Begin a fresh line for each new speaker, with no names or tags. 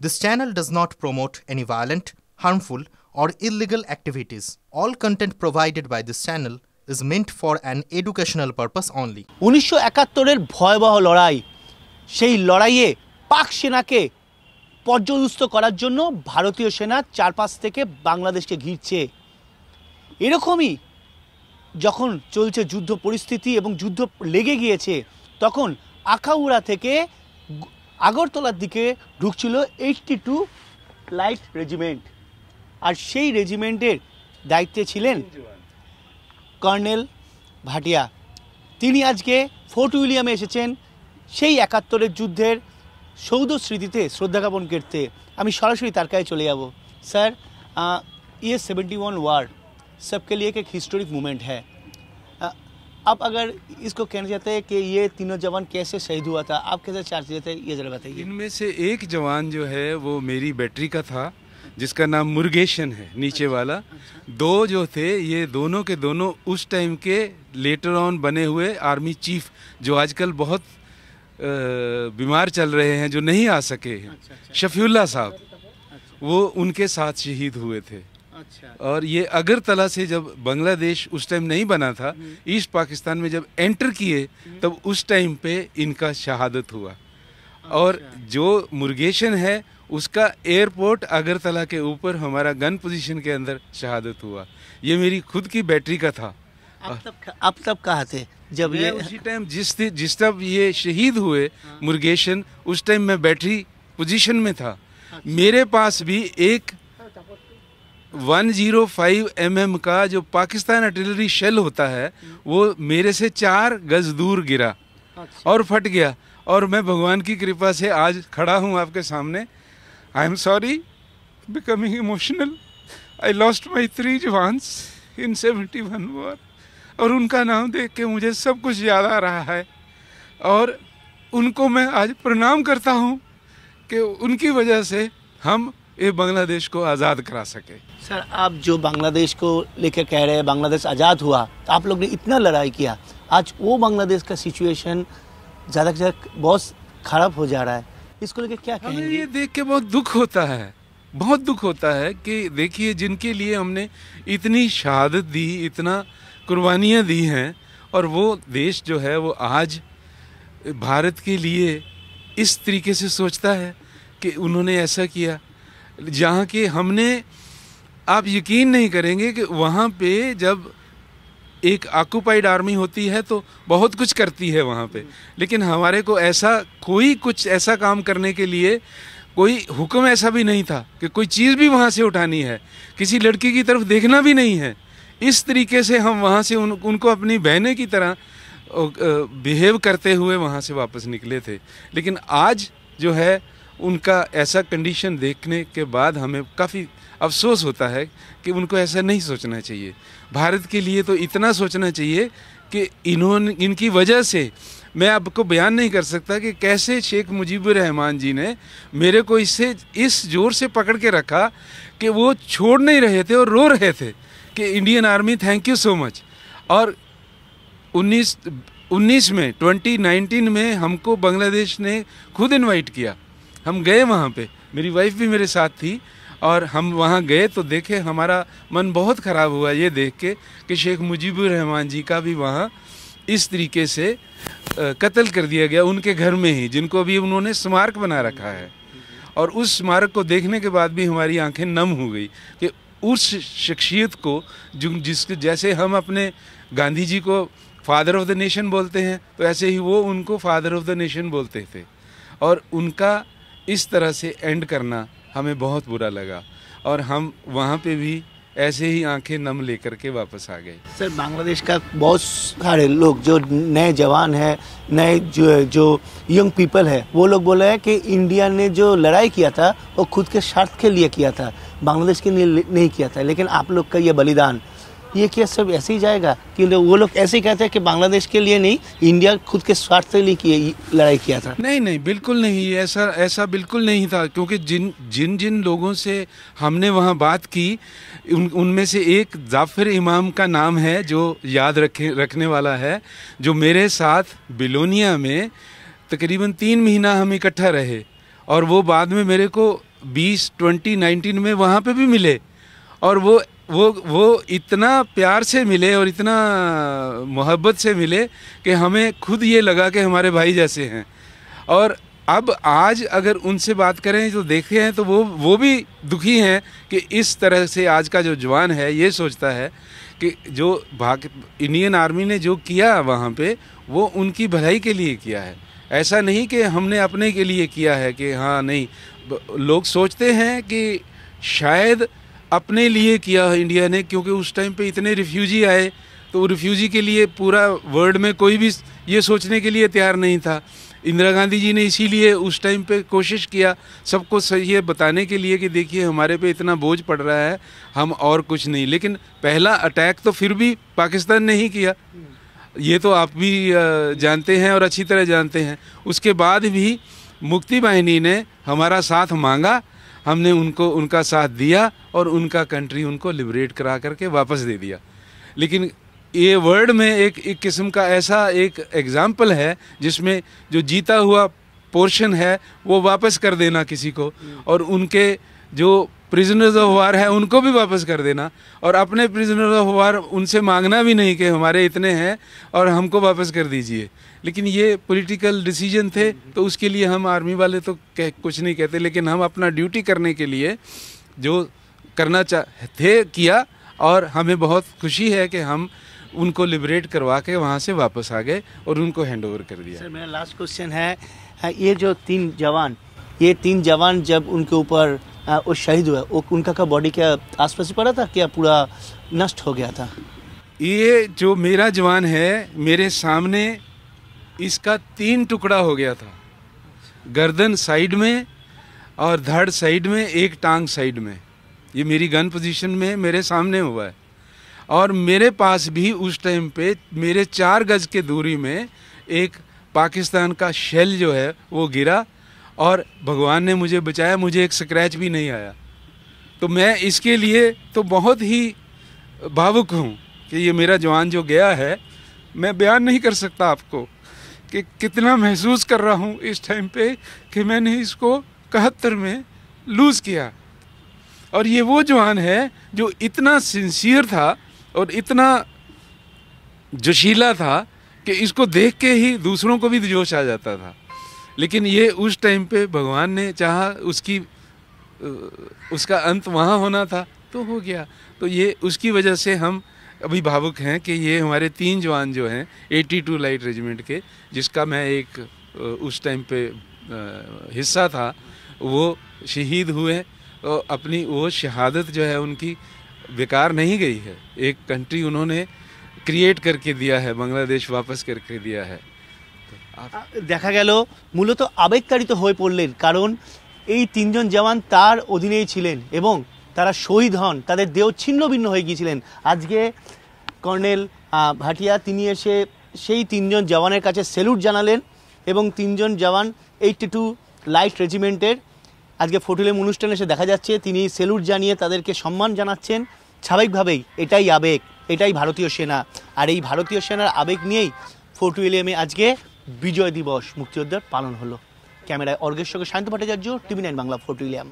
This channel does not promote any violent, harmful, or illegal activities. All content provided by this channel is meant for an educational purpose only.
1971 ভয়াবহ লড়াই, সেই লড়াইয়ে পাক সেনাকে পর্যদুস্ত করার জন্য ভারতীয় সেনা চারপাশ থেকে বাংলাদেশকে ঘিরছে। এরকমই যখন চলছে যুদ্ধ পরিস্থিতি এবং যুদ্ধ লেগে গিয়েছে, তখন আখাউড়া থেকে আগরতলার দিকে ঢুকছিল 82 লাইট রেজিমেন্ট, আর সেই রেজিমেন্টের দায়িত্বে ছিলেন কর্নেল ভাটিয়া। তিনি আজকে ফোর্ট উইলিয়ামে এসেছেন সেই 71 যুদ্ধের সৌধ স্মৃতিতে শ্রদ্ধা জ্ঞাপন করতে। আমি সরাসরি তার কাছে চলে যাব। স্যার, ये 71 वार सबके लिए एक हिस्टोरिक मोमेंट है। आप अगर इसको कहना चाहते हैं कि ये तीनों जवान कैसे शहीद हुआ था, आप कैसे चार्ज देते हैं, ये ज़रा बताइए।
इनमें से एक जवान जो है वो मेरी बैटरी का था, जिसका नाम मुर्गेशन है, नीचे वाला। दो जो थे, ये दोनों के दोनों उस टाइम के लेटर ऑन बने हुए आर्मी चीफ, जो आजकल बहुत बीमार चल रहे हैं, जो नहीं आ सके हैं, शफीउल्लाह साहब, वो उनके साथ शहीद हुए थे। और ये अगरतला से जब बांग्लादेश उस टाइम नहीं बना था, ईस्ट पाकिस्तान में जब एंटर किए, तब उस टाइम पे इनका शहादत हुआ। और जो मुर्गेशन है, उसका एयरपोर्ट अगरतला के ऊपर हमारा गन पोजीशन के अंदर शहादत हुआ। ये मेरी खुद की बैटरी का था।
आप तब कहाँ थे जब ये?
उसी टाइम जिस तब ये शहीद हुए मुर्गेशन, उस टाइम मैं बैटरी पोजीशन में था। मेरे पास भी एक 105 mm का जो पाकिस्तान आर्टिलरी शेल होता है, वो मेरे से 4 गज दूर गिरा और फट गया। और मैं भगवान की कृपा से आज खड़ा हूँ आपके सामने। I am sorry, becoming emotional. I lost my 3 jawans in 71 war. और उनका नाम देख के मुझे सब कुछ याद आ रहा है, और उनको मैं आज प्रणाम करता हूँ कि उनकी वजह से हम ये बांग्लादेश को आज़ाद करा सके।
सर, आप जो बांग्लादेश को लेकर कह रहे हैं बांग्लादेश आज़ाद हुआ, तो आप लोग ने इतना लड़ाई किया, आज वो बांग्लादेश का सिचुएशन ज़्यादा से ज़्यादा बहुत ख़राब हो जा रहा है, इसको लेकर क्या कहेंगे?
हमें ये देख के बहुत दुख होता है, बहुत दुख होता है कि देखिए, जिनके लिए हमने इतनी शहादत दी, इतना कुर्बानियाँ दी हैं, और वो देश जो है वो आज भारत के लिए इस तरीके से सोचता है कि उन्होंने ऐसा किया, जहाँ के हमने, आप यकीन नहीं करेंगे कि वहाँ पे जब एक ऑक्युपाइड आर्मी होती है तो बहुत कुछ करती है वहाँ पे, लेकिन हमारे को ऐसा कोई कुछ ऐसा काम करने के लिए कोई हुक्म ऐसा भी नहीं था कि कोई चीज़ भी वहाँ से उठानी है, किसी लड़की की तरफ देखना भी नहीं है। इस तरीके से हम वहाँ से उनको अपनी बहनें की तरह बिहेव करते हुए वहाँ से वापस निकले थे। लेकिन आज जो है, उनका ऐसा कंडीशन देखने के बाद हमें काफ़ी अफसोस होता है कि उनको ऐसा नहीं सोचना चाहिए। भारत के लिए तो इतना सोचना चाहिए कि इनकी वजह से मैं आपको बयान नहीं कर सकता कि कैसे शेख मुजीबुर रहमान जी ने मेरे को इस जोर से पकड़ के रखा कि वो छोड़ नहीं रहे थे और रो रहे थे कि Indian army thank you so much. और 2019 में हमको बांग्लादेश ने खुद इनवाइट किया, हम गए वहाँ पे, मेरी वाइफ भी मेरे साथ थी, और हम वहाँ गए तो देखे, हमारा मन बहुत ख़राब हुआ ये देख के कि शेख मुजीबुर रहमान जी का भी वहाँ इस तरीके से कत्ल कर दिया गया, उनके घर में ही, जिनको भी उन्होंने स्मारक बना रखा है। और उस स्मारक को देखने के बाद भी हमारी आंखें नम हो गई कि उस शख्सियत को जिसके जैसे हम अपने गांधी जी को फादर ऑफ द नेशन बोलते हैं, तो ऐसे ही वो उनको फादर ऑफ द नेशन बोलते थे। और उनका इस तरह से एंड करना हमें बहुत बुरा लगा, और हम वहाँ पे भी ऐसे ही आंखें नम लेकर के वापस आ गए।
सर, बांग्लादेश का बहुत सारे लोग जो नए जवान हैं, नए जो यंग पीपल है, वो लोग बोल रहे हैं कि इंडिया ने जो लड़ाई किया था वो खुद के स्वार्थ के लिए किया था, बांग्लादेश के लिए नहीं किया था। लेकिन आप लोग का ये बलिदान, ये क्या सब ऐसे ही जाएगा कि वो लोग ऐसे ही कहते हैं कि बांग्लादेश के लिए नहीं, इंडिया खुद के स्वार्थ के लिए लड़ाई किया था?
नहीं नहीं, बिल्कुल नहीं, ऐसा बिल्कुल नहीं था। क्योंकि जिन लोगों से हमने वहाँ बात की, उनमें से एक जाफर इमाम का नाम है, जो याद रखने वाला है, जो मेरे साथ बिलोनिया में तकरीबन 3 महीना हम इकट्ठा रहे, और वो बाद में मेरे को 2019 में वहाँ पे भी मिले, और वो इतना प्यार से मिले और इतना मोहब्बत से मिले कि हमें खुद ये लगा कि हमारे भाई जैसे हैं। और अब आज अगर उनसे बात करें तो देखे हैं तो वो भी दुखी हैं कि इस तरह से आज का जो जवान है ये सोचता है कि जो इंडियन आर्मी ने जो किया वहाँ पे वो उनकी भलाई के लिए किया है, ऐसा नहीं कि हमने अपने के लिए किया है। कि हाँ नहीं, लोग सोचते हैं कि शायद अपने लिए किया इंडिया ने, क्योंकि उस टाइम पे इतने रिफ्यूजी आए, तो रिफ्यूजी के लिए पूरा वर्ल्ड में कोई भी ये सोचने के लिए तैयार नहीं था। इंदिरा गांधी जी ने इसीलिए उस टाइम पे कोशिश किया सबको ये बताने के लिए कि देखिए हमारे पे इतना बोझ पड़ रहा है, हम और कुछ नहीं। लेकिन पहला अटैक तो फिर भी पाकिस्तान ने ही किया, ये तो आप भी जानते हैं और अच्छी तरह जानते हैं। उसके बाद भी मुक्ति बाहिनी ने हमारा साथ मांगा, हमने उनका साथ दिया और उनका कंट्री उनको लिबरेट करा करके वापस दे दिया। लेकिन ये वर्ल्ड में एक किस्म का ऐसा एक एग्जाम्पल है जिसमें जो जीता हुआ पोर्शन है वो वापस कर देना किसी को, और उनके जो प्रिजनर्स ऑफ वार है उनको भी वापस कर देना, और अपने प्रिजनर्स ऑफ वार उनसे मांगना भी नहीं कि हमारे इतने हैं और हमको वापस कर दीजिए। लेकिन ये पॉलिटिकल डिसीजन थे, तो उसके लिए हम आर्मी वाले तो कुछ नहीं कहते, लेकिन हम अपना ड्यूटी करने के लिए जो करना चाहते किया, और हमें बहुत खुशी है कि हम उनको लिबरेट करवा के वहाँ से वापस आ गए और उनको हैंड ओवर कर दिया।
सर मेरा लास्ट क्वेश्चन है, ये जो तीन जवान जब उनके ऊपर वो शहीद हुआ, उनका का बॉडी क्या आसपास ही पड़ा था, क्या पूरा नष्ट हो गया था?
ये जो मेरा जवान है मेरे सामने, इसका 3 टुकड़ा हो गया था, गर्दन साइड में और धड़ साइड में, एक टांग साइड में। ये मेरी गन पोजीशन में मेरे सामने हुआ है, और मेरे पास भी उस टाइम पे मेरे 4 गज के दूरी में एक पाकिस्तान का शेल जो है वो गिरा, और भगवान ने मुझे बचाया, मुझे एक स्क्रैच भी नहीं आया। तो मैं इसके लिए तो बहुत ही भावुक हूँ कि ये मेरा जवान जो गया है, मैं बयान नहीं कर सकता आपको कि कितना महसूस कर रहा हूँ इस टाइम पे कि मैंने इसको 71 में लूज़ किया। और ये वो जवान है जो इतना सिंसियर था और इतना जोशीला था कि इसको देख के ही दूसरों को भी जोश आ जाता था। लेकिन ये उस टाइम पे भगवान ने चाहा, उसका अंत वहाँ होना था तो हो गया। तो ये उसकी वजह से हम अभी भावुक हैं कि ये हमारे 3 जवान जो हैं 82 लाइट रेजिमेंट के, जिसका मैं एक उस टाइम पे हिस्सा था, वो शहीद हुए। और अपनी वो शहादत जो है उनकी बेकार नहीं गई है, एक कंट्री उन्होंने क्रिएट करके दिया है, बांग्लादेश वापस करके दिया है।
দেখা গেল মূলত আবেগতাড়িত হয়ে পড়লেন, কারণ এই 3 জন জওয়ান তার অধীনেই ছিলেন এবং তারা শহীদ হন, তাদের দেহ ছিন্ন ভিন্ন হয়ে গিয়েছিলেন। আজকে কর্নেল ভাটিয়া তিনি এসে সেই 3 জন জওয়ানের কাছে স্যালুট জানালেন এবং 3 জন জওয়ান 82 লাইট রেজিমেন্টের আজকে ফটোলিয়াম অনুষ্ঠানে এসে দেখা যাচ্ছে তিনি স্যালুট জানিয়ে তাদেরকে সম্মান জানাচ্ছেন। স্বাভাবিকভাবেই এটাই আবেগ, এটাই ভারতীয় সেনা, আর এই ভারতীয় সেনার আবেগ নিয়েই ফোর্ট উইলিয়ামে আজকে বিজয় দিবস মুক্তিযোদ্ধার পালন হলো। ক্যামেরায় অর্গের সঙ্গে শান্ত ভট্টাচার্য, টিভি9 বাংলা, ফোর্ট উইলিয়াম।